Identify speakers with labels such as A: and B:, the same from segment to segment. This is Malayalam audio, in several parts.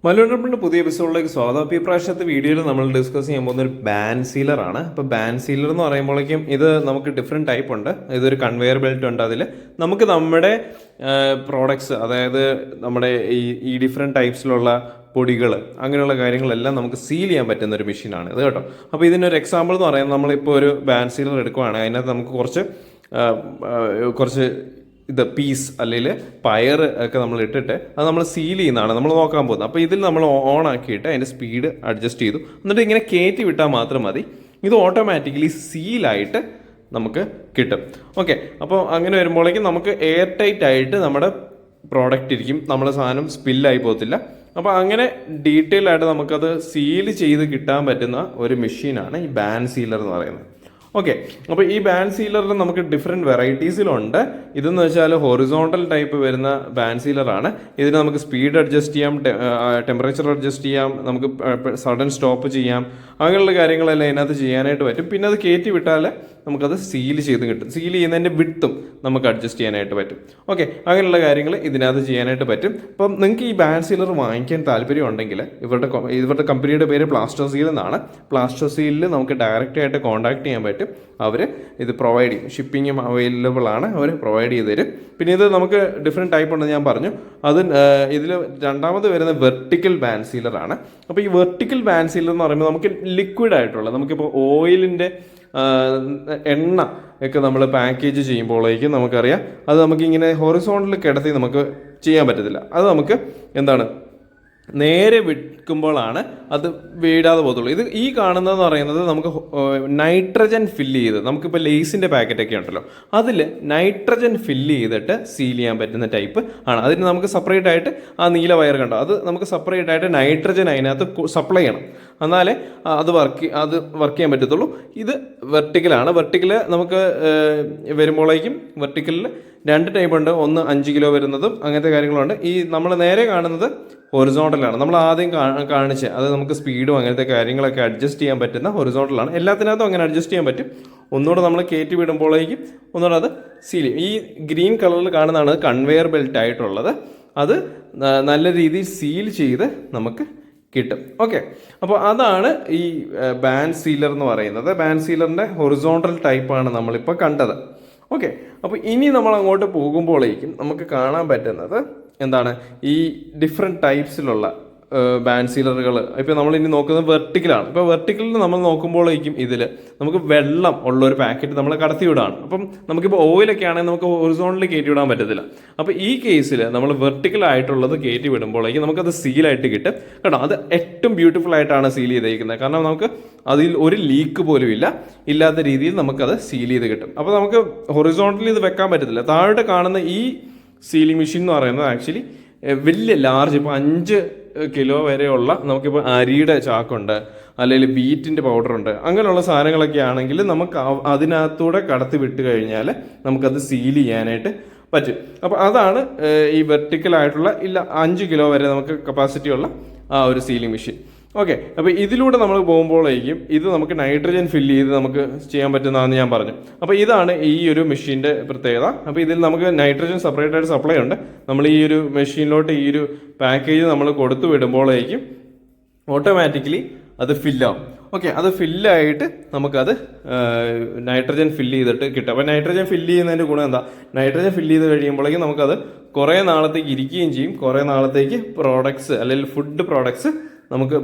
A: മലയാളത്തിന്റെ പുതിയ എപ്പിസോഡിലേക്ക് സ്വാഗതം. അപ്പോൾ ഈ പ്രാവശ്യത്തെ വീഡിയോയിൽ നമ്മൾ ഡിസ്കസ് ചെയ്യാൻ പോകുന്ന ഒരു ബാൻഡ് സീലർ ആണ്. അപ്പോൾ ബാൻഡ് സീലർ എന്ന് പറയുമ്പോഴേക്കും ഇത് നമുക്ക് ഡിഫറെൻറ്റ് ടൈപ്പ് ഉണ്ട്. ഇതൊരു കൺവെയർ ബെൽറ്റ് ഉണ്ട്. അതിൽ നമുക്ക് നമ്മുടെ പ്രോഡക്ട്സ്, അതായത് നമ്മുടെ ഈ ഡിഫറെൻറ്റ് ടൈപ്സിലുള്ള പൊടികൾ, അങ്ങനെയുള്ള കാര്യങ്ങളെല്ലാം നമുക്ക് സീൽ ചെയ്യാൻ പറ്റുന്ന ഒരു മെഷീനാണ് ഇത് കേട്ടോ. അപ്പോൾ ഇതിനൊരു എക്സാമ്പിൾ എന്ന് പറയുന്നത്, നമ്മളിപ്പോൾ ഒരു ബാൻഡ് സീലർ എടുക്കുകയാണെങ്കിൽ അതിനകത്ത് നമുക്ക് കുറച്ച് പീസ് അല്ലെങ്കിൽ പയർ ഒക്കെ നമ്മൾ ഇട്ടിട്ട് അത് നമ്മൾ സീൽ ചെയ്യുന്നതാണ് നമ്മൾ നോക്കാൻ പോകുന്നത്. അപ്പോൾ ഇതിൽ നമ്മൾ ഓൺ ആക്കിയിട്ട് അതിൻ്റെ സ്പീഡ് അഡ്ജസ്റ്റ് ചെയ്തു, എന്നിട്ട് ഇങ്ങനെ കയറ്റി വിട്ടാൽ മാത്രം മതി. ഇത് ഓട്ടോമാറ്റിക്കലി സീലായിട്ട് നമുക്ക് കിട്ടും. ഓക്കെ, അപ്പോൾ അങ്ങനെ വരുമ്പോഴേക്കും നമുക്ക് എയർ ടൈറ്റ് ആയിട്ട് നമ്മുടെ പ്രോഡക്റ്റ് ഇരിക്കും, നമ്മുടെ സാധനം സ്പില്ലായി പോകത്തില്ല. അപ്പോൾ അങ്ങനെ ഡീറ്റെയിൽ ആയിട്ട് നമുക്കത് സീൽ ചെയ്ത് കിട്ടാൻ പറ്റുന്ന ഒരു മെഷീനാണ് ഈ ബാൻഡ് സീലർ എന്ന് പറയുന്നത്. ഓക്കെ, അപ്പോൾ ഈ ബാൻഡ് സീലറിൽ നമുക്ക് ഡിഫറെൻറ്റ് വെറൈറ്റീസിലുണ്ട്. ഇതെന്ന് വെച്ചാൽ ഹൊറിസോണ്ടൽ ടൈപ്പ് വരുന്ന ബാൻഡ് സീലറാണ്. ഇതിന് നമുക്ക് സ്പീഡ് അഡ്ജസ്റ്റ് ചെയ്യാം, ടെമ്പറേച്ചർ അഡ്ജസ്റ്റ് ചെയ്യാം, നമുക്ക് സഡൻ സ്റ്റോപ്പ് ചെയ്യാം, അങ്ങനെയുള്ള കാര്യങ്ങളെല്ലാം ഇതിനകത്ത് ചെയ്യാനായിട്ട് പറ്റും. പിന്നെ അത് കയറ്റി വിട്ടാൽ നമുക്കത് സീൽ ചെയ്ത് കിട്ടും. സീൽ ചെയ്യുന്നതിൻ്റെ വിഡ്ത്തും നമുക്ക് അഡ്ജസ്റ്റ് ചെയ്യാനായിട്ട് പറ്റും. ഓക്കെ, അങ്ങനെയുള്ള കാര്യങ്ങൾ ഇതിനകത്ത് ചെയ്യാനായിട്ട് പറ്റും. അപ്പം നിങ്ങൾക്ക് ഈ ബാൻഡ് സീലർ വാങ്ങിക്കാൻ താല്പര്യം ഉണ്ടെങ്കിൽ ഇവരുടെ കമ്പനിയുടെ പേര് പ്ലാസ്റ്റോസീൽ എന്നാണ്. പ്ലാസ്റ്റോസീലിൽ നമുക്ക് ഡയറക്റ്റ് ആയിട്ട് കോൺടാക്ട് ചെയ്യാൻ പറ്റും. അവർ ഇത് പ്രൊവൈഡ് ചെയ്യും, ഷിപ്പിങ്ങും അവൈലബിൾ ആണ്, അവർ പ്രൊവൈഡ് ചെയ്ത് തരും. പിന്നെ ഇത് നമുക്ക് ഡിഫറെൻറ്റ് ടൈപ്പ് ഉണ്ടെന്ന് ഞാൻ പറഞ്ഞു. ഇതിൽ രണ്ടാമത് വരുന്ന വെർട്ടിക്കൽ ബാൻഡ് സീലറാണ്. അപ്പോൾ ഈ വെർട്ടിക്കൽ ബാൻഡ് സീലർ എന്ന് പറയുമ്പോൾ നമുക്ക് ലിക്വിഡ് ആയിട്ടുള്ള, നമുക്കിപ്പോൾ ഓയിലിൻ്റെ എണ്ണ ഒക്കെ നമ്മൾ പാക്കേജ് ചെയ്യുമ്പോഴേക്കും നമുക്കറിയാം അത് നമുക്കിങ്ങനെ ഹൊറിസോണ്ടൽ കിടത്തി നമുക്ക് ചെയ്യാൻ പറ്റത്തില്ല. അത് നമുക്ക് നേരെ വിൽക്കുമ്പോഴാണ് അത് വീഴാതെ പോകത്തുള്ളൂ. ഈ കാണുന്നതെന്ന് പറയുന്നത് നമുക്ക് നൈട്രജൻ ഫില്ല് ചെയ്ത്, നമുക്കിപ്പോൾ ലേസിൻ്റെ പാക്കറ്റൊക്കെ ഉണ്ടല്ലോ, അതിൽ നൈട്രജൻ ഫില്ല് ചെയ്തിട്ട് സീൽ ചെയ്യാൻ പറ്റുന്ന ടൈപ്പ് ആണ്. അതിന് നമുക്ക് സെപ്പറേറ്റ് ആയിട്ട് ആ നീല വയർ കണ്ടോ, അത് നമുക്ക് സെപ്പറേറ്റ് ആയിട്ട് നൈട്രജൻ അതിനകത്ത് സപ്ലൈ ചെയ്യണം, എന്നാലേ അത് വർക്ക് ചെയ്യാൻ പറ്റത്തുള്ളൂ. ഇത് വെർട്ടിക്കലാണ്. വെർട്ടിക്കൽ നമുക്ക് വരുമ്പോഴേക്കും വെർട്ടിക്കലിൽ രണ്ട് ടൈപ്പ് ഉണ്ട്. ഒന്ന് 5 കിലോ വരുന്നതും അങ്ങനത്തെ കാര്യങ്ങളുണ്ട്. ഈ നമ്മൾ നേരെ കാണുന്നത് ഹൊറിസോണ്ടലാണ്. നമ്മൾ ആദ്യം കാണിച്ച് അത് നമുക്ക് സ്പീഡും അങ്ങനത്തെ കാര്യങ്ങളൊക്കെ അഡ്ജസ്റ്റ് ചെയ്യാൻ പറ്റുന്ന ഹൊറിസോണ്ടലാണ്. എല്ലാത്തിനകത്തും അങ്ങനെ അഡ്ജസ്റ്റ് ചെയ്യാൻ പറ്റും. ഒന്നുകൂടെ നമ്മൾ കയറ്റി വിടുമ്പോഴേക്കും ഒന്നുകൂടെ അത് സീൽ ചെയ്യും. ഈ ഗ്രീൻ കളറിൽ കാണുന്നതാണ് കൺവെയർ ബെൽറ്റ് ആയിട്ടുള്ളത്. അത് നല്ല രീതിയിൽ സീൽ ചെയ്ത് നമുക്ക് കിട്ടും. ഓക്കെ, അപ്പോൾ അതാണ് ഈ ബാൻഡ് സീലർ എന്ന് പറയുന്നത്. ബാൻഡ് സീലറിൻ്റെ ഹൊറിസോണ്ടൽ ടൈപ്പാണ് നമ്മളിപ്പോൾ കണ്ടത്. ഓക്കെ, അപ്പോൾ ഇനി നമ്മൾ അങ്ങോട്ട് പോകുമ്പോഴേക്കും നമുക്ക് കാണാൻ പറ്റുന്നത് എന്താണ്, ഈ ഡിഫറെൻറ്റ് ടൈപ്സിലുള്ള ബാൻഡ് സീലറുകൾ. ഇപ്പോൾ നമ്മൾ ഇനി നോക്കുന്നത് വെർട്ടിക്കലാണ്. ഇപ്പോൾ വെർട്ടിക്കലിൽ നമ്മൾ നോക്കുമ്പോഴേക്കും ഇതിൽ നമുക്ക് വെള്ളം ഉള്ള ഒരു പാക്കറ്റ് നമ്മൾ കടത്തി വിടാണ്. അപ്പം നമുക്കിപ്പോൾ ഓയിലൊക്കെ ആണെങ്കിൽ നമുക്ക് ഹൊറിസോണ്ടലിൽ കയറ്റി വിടാൻ പറ്റത്തില്ല. അപ്പോൾ ഈ കേസിൽ നമ്മൾ വെർട്ടിക്കൽ ആയിട്ടുള്ളത് കയറ്റി വിടുമ്പോഴേക്കും നമുക്കത് സീലായിട്ട് കിട്ടും കേട്ടോ. അത് ഏറ്റവും ബ്യൂട്ടിഫുൾ ആയിട്ടാണ് സീൽ ചെയ്തേക്കുന്നത്. കാരണം നമുക്ക് അതിൽ ഒരു ലീക്ക് പോലും ഇല്ലാത്ത രീതിയിൽ നമുക്കത് സീൽ ചെയ്ത് കിട്ടും. അപ്പോൾ നമുക്ക് ഹൊറിസോണ്ടലിൽ ഇത് വെക്കാൻ പറ്റത്തില്ല. താഴോട്ട് കാണുന്ന ഈ സീലിംഗ് മെഷീൻ എന്ന് പറയുന്നത് ആക്ച്വലി വലിയ ലാർജ്, ഇപ്പോൾ 5 കിലോ വരെയുള്ള, നമുക്കിപ്പോൾ അരിയുടെ ചാക്കുണ്ട്, അല്ലെങ്കിൽ വീറ്റിൻ്റെ പൗഡറുണ്ട്, അങ്ങനെയുള്ള സാധനങ്ങളൊക്കെ ആണെങ്കിൽ നമുക്ക് അതിനകത്തൂടെ കടത്തി വിട്ട് കഴിഞ്ഞാൽ നമുക്കത് സീൽ ചെയ്യാനായിട്ട് പറ്റും. അപ്പോൾ അതാണ് ഈ വെർട്ടിക്കലായിട്ടുള്ള 5 കിലോ വരെ നമുക്ക് കപ്പാസിറ്റി ഉള്ള ആ ഒരു സീലിംഗ് മെഷീൻ. ഓക്കെ, അപ്പോൾ ഇതിലൂടെ നമ്മൾ പോകുമ്പോഴേക്കും ഇത് നമുക്ക് നൈട്രജൻ ഫില്ല് ചെയ്ത് നമുക്ക് ചെയ്യാൻ പറ്റുന്നതാണെന്ന് ഞാൻ പറഞ്ഞു. അപ്പോൾ ഇതാണ് ഈ ഒരു മെഷീൻ്റെ പ്രത്യേകത. അപ്പോൾ ഇതിൽ നമുക്ക് നൈട്രജൻ സെപ്പറേറ്റ് ആയിട്ട് സപ്ലൈ ഉണ്ട്. നമ്മൾ ഈ ഒരു മെഷീനിലോട്ട് ഈ ഒരു പാക്കേജ് നമ്മൾ കൊടുത്തു വിടുമ്പോഴേക്കും ഓട്ടോമാറ്റിക്കലി അത് ഫില്ലാവും. ഓക്കെ, അത് ഫില്ലായിട്ട് നമുക്കത് നൈട്രജൻ ഫില്ല് ചെയ്തിട്ട് കിട്ടും. അപ്പോൾ നൈട്രജൻ ഫില്ല് ചെയ്യുന്നതിൻ്റെ ഗുണം എന്താ, നൈട്രജൻ ഫില്ല് ചെയ്ത് കഴിയുമ്പോഴേക്കും നമുക്കത് കുറേ നാളത്തേക്ക് ഇരിക്കുകയും ചെയ്യും, കുറേ നാളത്തേക്ക് പ്രോഡക്ട്സ് അല്ലെങ്കിൽ ഫുഡ് പ്രോഡക്ട്സ് നമുക്ക്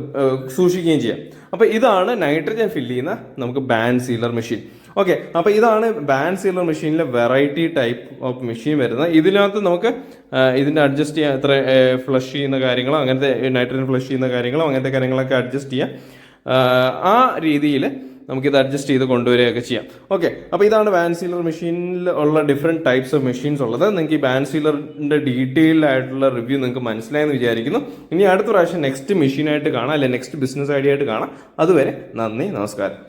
A: സൂക്ഷിക്കുകയും ചെയ്യാം. അപ്പോൾ ഇതാണ് നൈട്രജൻ ഫില്ല് ചെയ്യുന്ന നമുക്ക് ബാൻഡ് സീലർ മെഷീൻ. ഓക്കെ, അപ്പോൾ ഇതാണ് ബാൻഡ് സീലർ മെഷീനിലെ വെറൈറ്റി ടൈപ്പ് ഓഫ് മെഷീൻ വരുന്നത്. ഇതിനകത്ത് നമുക്ക് ഇതിൻ്റെ അഡ്ജസ്റ്റ് ചെയ്യാൻ, എത്ര ഫ്ലഷ് ചെയ്യുന്ന കാര്യങ്ങളോ, അങ്ങനത്തെ നൈട്രജൻ ഫ്ലഷ് ചെയ്യുന്ന കാര്യങ്ങളോ, അങ്ങനത്തെ കാര്യങ്ങളൊക്കെ അഡ്ജസ്റ്റ് ചെയ്യാം. ആ രീതിയിൽ നമുക്കിത് അഡ്ജസ്റ്റ് ചെയ്ത് കൊണ്ടുവരികയൊക്കെ ചെയ്യാം. ഓക്കെ, അപ്പോൾ ഇതാണ് ബാൻഡ് സീലർ മെഷീനിൽ ഉള്ള ഡിഫറെൻറ്റ് ടൈപ്സ് ഓഫ് മെഷീൻസ് ഉള്ളത്. നിങ്ങൾക്ക് ഈ ബാൻഡ് സീലറിൻ്റെ ഡീറ്റെയിൽഡ് ആയിട്ടുള്ള റിവ്യൂ നിങ്ങൾക്ക് മനസ്സിലായെന്ന് വിചാരിക്കുന്നു. ഇനി അടുത്ത പ്രാവശ്യം നെക്സ്റ്റ് മെഷീനായിട്ട് കാണാം, അല്ലെങ്കിൽ നെക്സ്റ്റ് ബിസിനസ് ഐഡിയ ആയിട്ട് കാണാം. അതുവരെ നന്ദി, നമസ്കാരം.